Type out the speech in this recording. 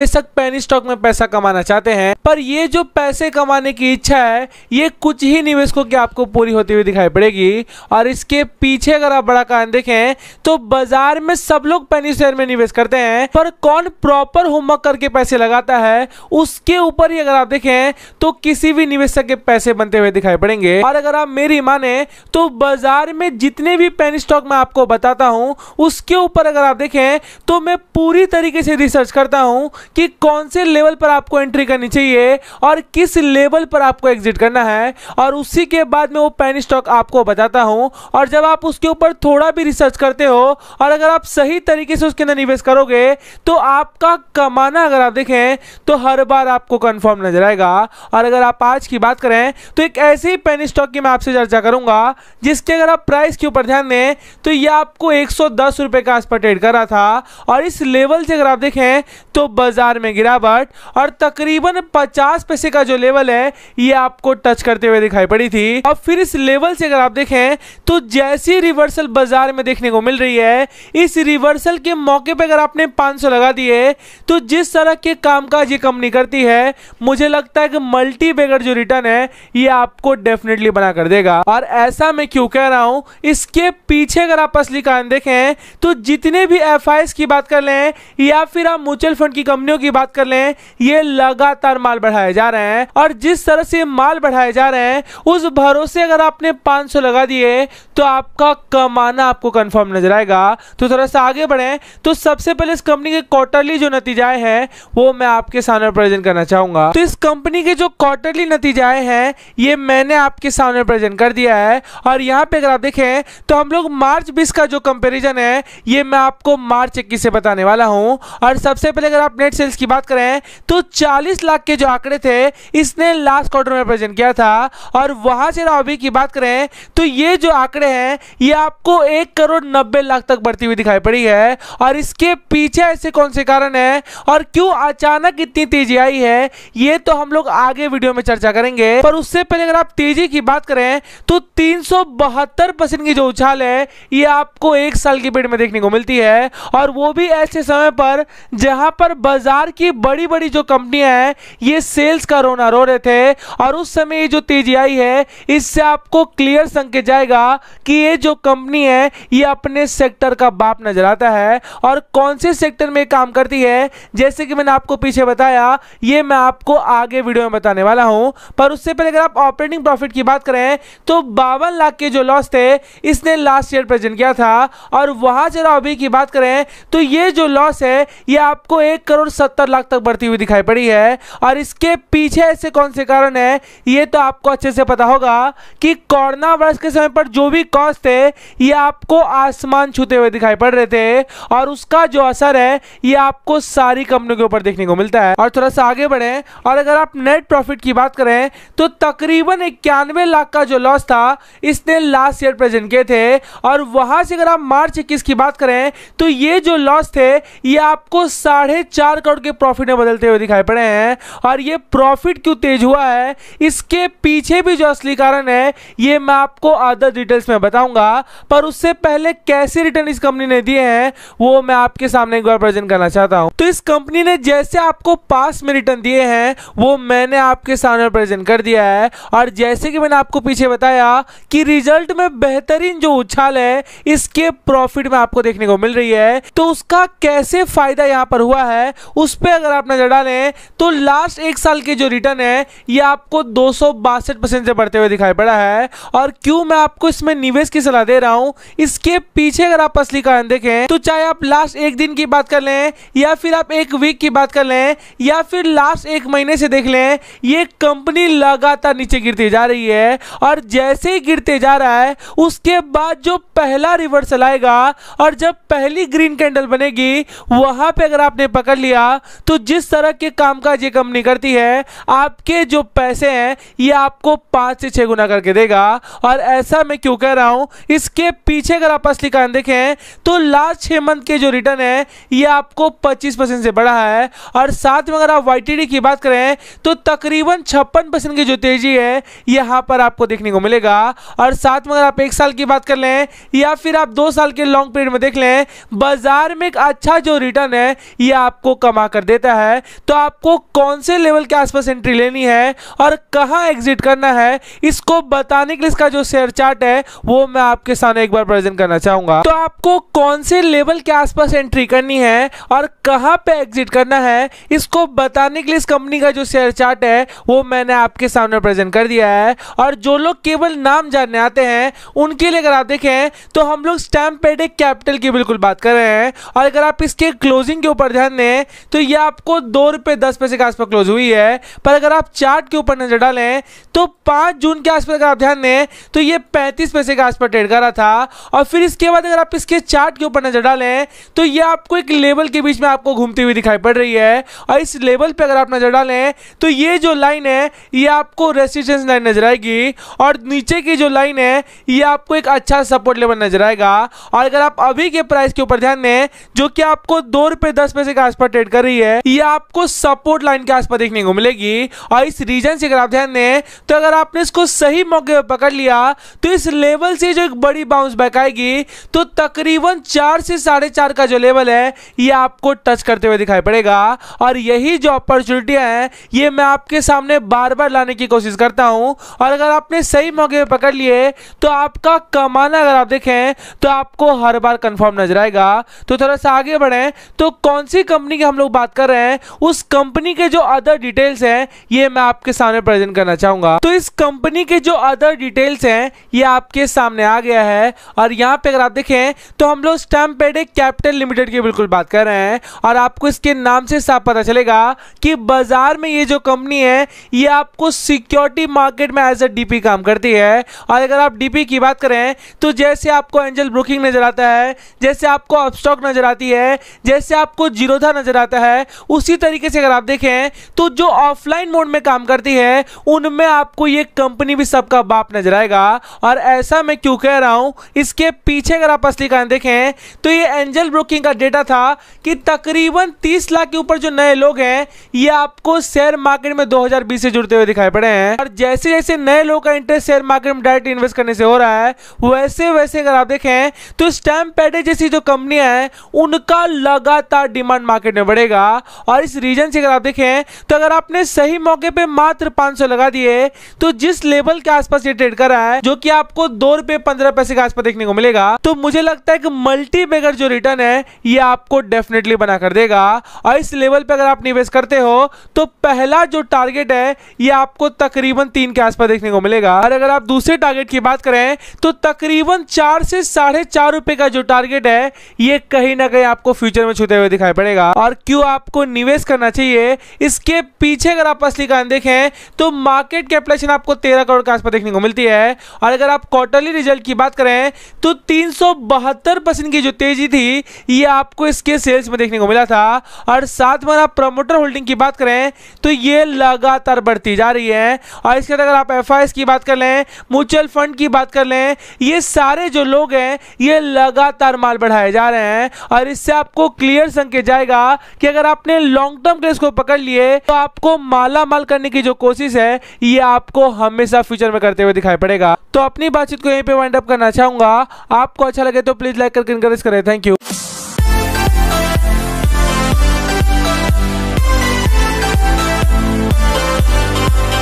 बेशक penny stock में पैसा कमाना चाहते हैं, पर ये जो पैसे कमाने की इच्छा है ये कुछ ही निवेशकों की आपको पूरी होती हुई दिखाई पड़ेगी। और इसके पीछे अगर आप बड़ा कारण देखें तो बाजार में सब लोग पेनी शेयर में निवेश करते हैं, पर कौन प्रॉपर होमवर्क करके पैसे लगाता है उसके ऊपर ही अगर आप देखें तो किसी भी निवेशक के पैसे बनते हुए दिखाई पड़ेंगे। और अगर आप मेरी माने तो बाजार में जितने भी पेनी स्टॉक मैं आपको बताता हूं उसके ऊपर अगर आप देखें तो मैं पूरी तरीके से रिसर्च करता हूं कि कौन से लेवल पर आपको एंट्री करनी चाहिए और किस लेवल पर आपको एग्जिट करना है, और उसी के बाद में वो पेनी स्टॉक आपको बताता हूं। और जब आप उसके ऊपर थोड़ा भी रिसर्च करते हो और अगर आप सही तरीके से उसके अंदर निवेश करोगे तो आपका कमाना अगर आप देखें तो हर बार आपको कंफर्म नजर आएगा। और अगर आप आज की बात करें तो एक ऐसे ही पेनी स्टॉक की मैं आपसे चर्चा करूंगा जिसके अगर आप प्राइस के ऊपर ध्यान दें तो यह आपको 110 रुपए का आसपास ट्रेड कर रहा था, और इस लेवल से अगर आप देखें तो बाजार में गिरावट और तकरीबन 50 पैसे का जो लेवल है ये आपको टच करते हुए दिखाई पड़ी थी। और फिर इस लेवल से अगर आप देखें तो जैसी रिवर्सल बाजार में देखने को मिल रही है, इस रिवर्सल के मौके पे अगर आपने 500 लगा दिए तो जिस तरह के कामकाज ये कंपनी करती है मुझे लगता है कि मल्टी बैगर जो रिटर्न है ये आपको डेफिनेटली बना कर देगा। और ऐसा मैं क्यों कह रहा हूं, इसके पीछे अगर आप असली कारण देखें तो जितने भी एफआईएस की बात कर लें या फिर आप म्यूचुअल फंड की कंपनियों की बात कर लें, ये लगातार माल बढ़ाए जा रहे हैं। और जिस तरह से माल बढ़ाए जा रहे हैं उस भरोसे अगर आपने 500 लगा दिए तो आपका कमाना आपको कंफर्म नजर आएगा। तो थोड़ा सा आगे बढ़ें तो सबसे पहले इस कंपनी के क्वार्टरली जो नतीजाएं हैं वो मैं आपके सामने प्रेजेंट करना चाहूंगा। तो इस कंपनी के जो क्वार्टरली नतीजाएं हैं ये मैंने आपके सामने प्रेजेंट कर दिया है। और यहाँ पे अगर आप देखें तो हम लोग मार्च 20 का जो कंपेरिजन है ये मैं आपको मार्च 21 से बताने वाला हूं। और सबसे पहले अगर आप नेट सेल्स की बात करें तो 40 लाख के जो आंकड़े थे इसने लास्ट क्वार्टर में प्रेजेंट किया था, और वहां से अभी की बात करें तो ये जो आंकड़े हैं ये आपको 1,90,00,000 तक बढ़ती हुई दिखाई पड़ी है। और इसके पीछे ऐसे कौन से कारण है और क्यों अचानक इतनी तेजी आई है ये तो हम लोग आगे वीडियो में चर्चा करेंगे। पर उससे पहले अगर आप तेजी की बात करें तो 372% की जो उछाल है ये आपको एक साल की पीरियड में देखने को मिलती है, और वो भी ऐसे समय पर जहां पर बाजार की बड़ी बड़ी जो कंपनियां हैं ये सेल्स का रोना रो रहे थे। और उस समय ये जो तेजी आई है इससे आपको क्लियर संकेत जाएगा कि ये जो कंपनी है ये अपने सेक्टर का बाप नजर आता है और कौन से सेक्टर में काम करती है जैसे कि मैंने आपको पीछे बताया ये मैं आपको आगे वीडियो में बताने वाला हूं। पर उससे पहले अगर आप ऑपरेटिंग प्रॉफिट की बात करें तो 52 लाख के जो लॉस थे इसने लास्ट ईयर प्रेजेंट किया था, और वहां से अभी की बात करें तो ये जो लॉस है ये आपको 1,70,00,000 तक बढ़ती हुई दिखाई पड़ी है। और इसके पीछे ऐसे कौन से कारण है ये तो आपको अच्छे से पता होगा कि कोरोना वायरस के समय पर जो भी कॉस्ट थे ये आपको आसमान छूते हुए दिखाई पड़ रहे थे, और उसका जो असर है ये आपको सारी कंपनियों के ऊपर देखने को मिलता है। और थोड़ा सा आगे बढ़े और अगर आप नेट प्रॉफिट की बात करें तो तकरीबन 91 लाख का जो लॉस था इसने लास्ट ईयर प्रेजेंट किए थे, और वहां से अगर आप मार्च 21 की बात करें तो ये जो लॉस थे ये आपको 4.5 करोड़ के प्रॉफिट में बदलते हुए दिखाई पड़े हैं। और ये प्रॉफिट क्यों तेज हुआ है इसके पीछे भी जो असली कारण है ये मैं आपको अदर डिटेल्स में बताऊंगा। पर उससे पहले कैसे रिटर्न इस कंपनी ने दिए हैं वो मैं आपके सामने एक बार प्रेजेंट करना चाहता हूं। तो इस कंपनी ने जैसे आपको पास में रिटर्न दिए हैं वो मैंने आपके सामने प्रेजेंट कर दिया है, और जैसे कि मैंने आपको पीछे बताया कि रिजल्ट में बेहतरीन जो उछाल है इसके प्रॉफिट में आपको देखने को मिल रही है। तो उसका कैसे फायदा यहां पर हुआ है उस पर अगर आप नजर डालें तो लास्ट एक साल के जो रिटर्न है ये आपको 262% से बढ़ते हुए दिखाई पड़ा है। और क्यों मैं आपको इसमें निवेश की सलाह दे रहा हूं इसके पीछे अगर आप असली कारण देखें तो चाहे आप लास्ट एक दिन की बात कर लें या फिर आप एक वीक की बात कर लें या फिर लास्ट एक महीने से देख लें, ये कंपनी लगातार नीचे गिरती जा रही है। और जैसे ही गिरते जा रहा है उसके बाद जो पहला रिवर्सल आएगा और जब पहली ग्रीन कैंडल बनेगी वहां पे अगर आपने पकड़ लिया तो जिस तरह के कामकाज ये कंपनी करती है आपके जो पैसे हैं ये आपको 5 से 6 गुना करके देगा। और ऐसा मैं क्यों कह रहा हूं इसके पीछे अगर आप असली कारण देखें तो लास्ट 6 मंथ के जो रिटर्न है ये आपको 25% से बढ़ा है। और साथ में अगर आप वाईटीडी की बात करें तो तकरीबन 56% की जो तेजी है यहां पर आपको देखने को मिलेगा। और साथ में अगर आप एक साल की बात कर लें या फिर आप 2 साल के लॉन्ग पीरियड में देख लें बाजार में एक अच्छा जो रिटर्न है ये आपको कमा कमा कर देता है, तो आपको कौन से लेवल के आसपास एंट्री लेनी है और कहां एग्जिट करना है, इसको बताने के लिए इसका जो शेयर चार्ट है वो मैं आपके सामने एक बार प्रेजेंट करना चाहूंगा। तो आपको कौन से लेवल के आसपास एंट्री करनी है और कहां पे एग्जिट करना है, इसको बताने के लिए इस कंपनी का जो शेयर चार्ट है वो मैंने आपके सामने प्रेजेंट कर दिया है। और जो लोग केवल नाम जानने आते हैं उनके लिए अगर आप देखें तो हम लोग स्टैम्प पैड कैपिटल की बिल्कुल बात कर रहे हैं। और अगर आप इसके क्लोजिंग के ऊपर ध्यान दें तो ये आपको 2 रुपए 10 पैसे के आसपास क्लोज हुई है। पर अगर आप चार्ट के ऊपर नजर डालें तो 5 जून के आसपास अगर आप ध्यान दें तो ये 35 पैसे के आसपास ट्रेड कर रहा था। और फिर इसके बाद अगर आप इसके चार्ट के ऊपर नजर डालें तो ये आपको एक लेवल के बीच में आपको घूमती हुई दिखाई पड़ रही है। और इस लेवल पे अगर आप नजर डालें तो ये जो लाइन है ये आपको रेजिस्टेंस लाइन नजर आएगी और नीचे की जो लाइन है ये आपको एक अच्छा सपोर्ट लेवल नजर आएगा। और अगर आप अभी के प्राइस के ऊपर ध्यान दें जो कि आपको 2 रुपए 10 पैसे के आसपास ट्रेड कर रही है, ये आपको सपोर्ट लाइन के आसपास देखने को मिलेगी। और इस रीजन से अगर आप ध्यान दें तो अगर आपने इसको सही मौके पर पकड़ लिया तो इस लेवल से जो एक बड़ी बाउंस बैक आएगी तो तकरीबन 4 से 4.5 का जो लेवल है ये आपको टच करते हुए दिखाई पड़ेगा। और यही जो अपॉर्चुनिटियां हैं ये मैं आपके सामने बार बार लाने की कोशिश करता हूं। और अगर आपने सही मौके पर पकड़ लिए तो आपका कमाना अगर आप देखें तो आपको हर बार कंफर्म नजर आएगा। तो थोड़ा सा आगे बढ़ें तो कौन सी कंपनी की हम लोग बात कर रहे हैं उस कंपनी के जो अदर डिटेल्स हैं ये मैं आपके सामने प्रेजेंट करना चाहूंगा। तो इस कंपनी के जो अदर डिटेल्स हैं ये आपके सामने आ गया है। और यहां पे अगर आप देखें तो हम लोग स्टैम्प पैड कैपिटल लिमिटेड की बिल्कुल बात कर रहे हैं। और आपको इसके नाम से साफ पता चलेगा कि बाजार में ये जो कंपनी है ये आपको सिक्योरिटी मार्केट में एज अ डीपी काम करती है। और अगर आप डीपी की बात करें तो जैसे आपको एंजल ब्रोकिंग नजर आता है, जैसे आपको अपस्टॉक नजर आती है, जैसे आपको जीरोधा नजर आता है, उसी तरीके से अगर आप देखें तो जो ऑफलाइन मोड में काम करती है उनमें आपको ये कंपनी भी सबका बाप नजर आएगा। और ऐसा मैं क्यों कह रहा हूं, इसके पीछे अगर आप असली कारण देखें तो ये एंजल ब्रोकिंग का डेटा था कि तकरीबन 30 लाख के ऊपर जो नए लोग हैं ये आपको शेयर मार्केट में 2020 से जुड़ते हुए दिखाई पड़े हैं। और जैसे जैसे नए लोग का इंटरेस्ट शेयर मार्केट में डायरेक्ट इन्वेस्ट करने से हो रहा है वैसे वैसे अगर आप देखें तो स्टैम्प पैड जैसी जो कंपनियां हैं उनका लगातार डिमांड मार्केट में बढ़ेगा। और इस रीजन से अगर आप देखें तो अगर आपने सही मौके पे मात्र 500 लगा दिए तो जिस लेवल के आसपास ये ट्रेड कर रहा है जो कि आपको 2 रुपए 15 पैसे के आसपास देखने को मिलेगा, तो मुझे लगता है कि मल्टी बैगर जो रिटर्न है ये आपको डेफिनेटली बना कर देगा। और इस लेवल पे अगर आप निवेश करते हो तो पहला जो टारगेट है ये आपको तकरीबन 3 के आसपास देखने को मिलेगा। और अगर आप दूसरे टारगेट की बात करें तो तकरीबन 4 से 4.5 रुपए का जो टारगेट है ये कहीं ना कहीं आपको फ्यूचर में छूते हुए दिखाई पड़ेगा। और क्यों आपको निवेश करना चाहिए इसके पीछे अगर आप असली कारण देखें तो मार्केट कैपिटलाइजेशन आपको 13 करोड़ के आसपास देखने को मिलती है। और अगर आप क्वार्टरली रिजल्ट की बात करें तो 372% की जो तेजी थी ये आपको इसके सेल्स में देखने को मिला था। और साथ में आप प्रमोटर होल्डिंग की बात करें तो ये लगातार बढ़ती जा रही है। और इसके बाद अगर आप एफआईएस की बात कर लें, म्यूचुअल फंड की बात कर लें, ये सारे जो लोग हैं ये लगातार माल बढ़ाए जा रहे हैं। और इससे आपको क्लियर संकेत जाएगा कि अगर आपने लॉन्ग टर्म के इसको पकड़ लिए तो आपको माला माल करने की जो कोशिश है ये आपको हमेशा फ्यूचर में करते हुए दिखाई पड़ेगा। तो अपनी बातचीत को यहीं पे वाइंड अप करना चाहूंगा। आपको अच्छा लगे तो प्लीज लाइक करके एनकरेज करें। Thank you.